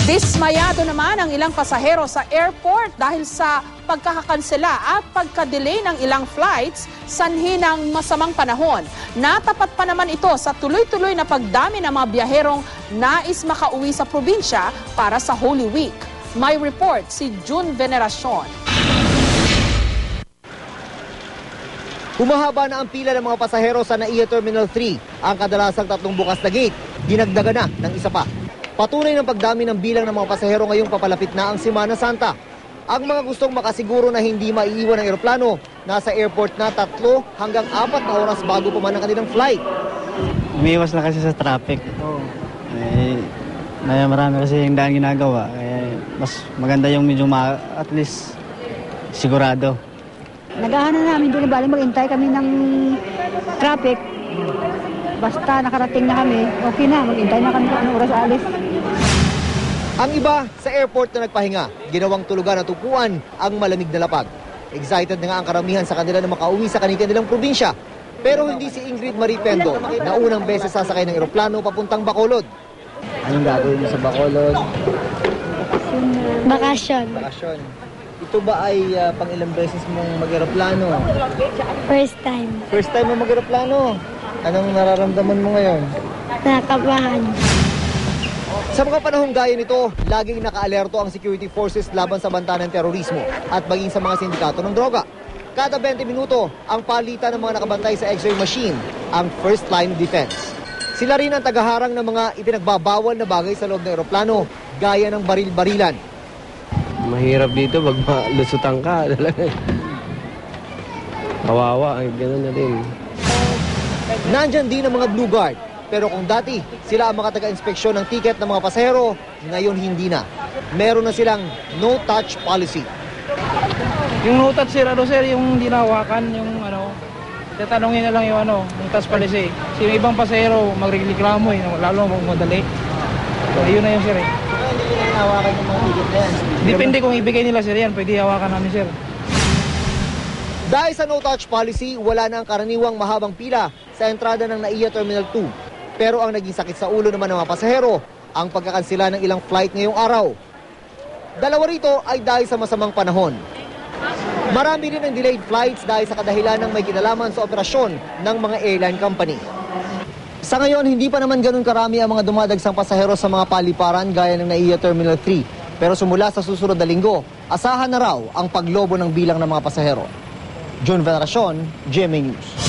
Dismayado naman ang ilang pasahero sa airport dahil sa pagkakakansela at pagka-delay ng ilang flights sanhi ng masamang panahon. Natapat pa naman ito sa tuloy-tuloy na pagdami ng mga biyaherong nais makauwi sa probinsya para sa Holy Week. May report si June Veneracion. Humahaba na ang pila ng mga pasahero sa NAIA Terminal 3. Ang kadalasang 3 bukas na gate, dinagdagan na ng isa pa. Patunay ng pagdami ng bilang ng mga pasahero ngayong papalapit na ang Semana Santa. Ang mga gustong makasiguro na hindi maiiwan ng eroplano, nasa airport na 3 hanggang 4 na oras bago pa man ang kanilang flight. Umiiwas na kasi sa traffic. Marami kasi yung daan ginagawa. Mas maganda yung medyo at least sigurado. Naghahanap namin doon, bali maghintay kami ng traffic. Basta nakarating na kami, okay na, maghintay na kami kung anong oras alis. Ang iba sa airport na nagpahinga, ginawang tulugan at upuan ang malamig na lapag. Excited na nga ang karamihan sa kanila na makauwi sa kanilang probinsya. Pero hindi si Ingrid Marie Pendo na unang beses sasakay ng eroplano papuntang Bacolod. Anong gagawin mo sa Bacolod? Bakasyon. Bakasyon. Ito ba ay pang ilang beses mong mag-eroplano? First time. First time mo mag-eroplano? Anong nararamdaman mo ngayon? Nakabahan. Sa mga panahong gaya nito, laging naka-alerto ang security forces laban sa banta ng terorismo at maging sa mga sindikato ng droga. Kada 20 minuto, ang palitan ng mga nakabantay sa X-ray machine, ang first line defense. Sila rin ang tagaharang ng mga ipinagbabawal na bagay sa loob ng eroplano, gaya ng baril-barilan. Mahirap dito pag malusutan ka. Kawawa, gano'n na rin. Nandyan din ang mga Blue Guard. Pero kung dati sila ang mga taga-inspeksyon ng ticket ng mga pasahero, ngayon hindi na. Meron na silang no-touch policy. Yung no-touch sir, yung hindi nahawakan, yung tatanungin na lang yung no-touch policy. Kasi yung ibang pasahero magreklamo lalo magmadali. So, ayun na yun sir eh. Hindi nyo na hawakan yung mga ticket na yan? Depende kung ibigay nila sir yan, pwede hawakan namin sir. Dahil sa no-touch policy, wala na ang karaniwang mahabang pila sa entrada ng NAIA Terminal 2. Pero ang naging sakit sa ulo naman ng mga pasahero, ang pagkakansela ng ilang flight ngayong araw. Dalawa rito ay dahil sa masamang panahon. Marami rin ang delayed flights dahil sa kadahilan ng may kinalaman sa operasyon ng mga airline company. Sa ngayon, hindi pa naman ganun karami ang mga dumadagsang pasahero sa mga paliparan gaya ng NAIA Terminal 3. Pero sumula sa susunod na linggo, asahan na raw ang paglobo ng bilang ng mga pasahero. June Veneracion, GMA News.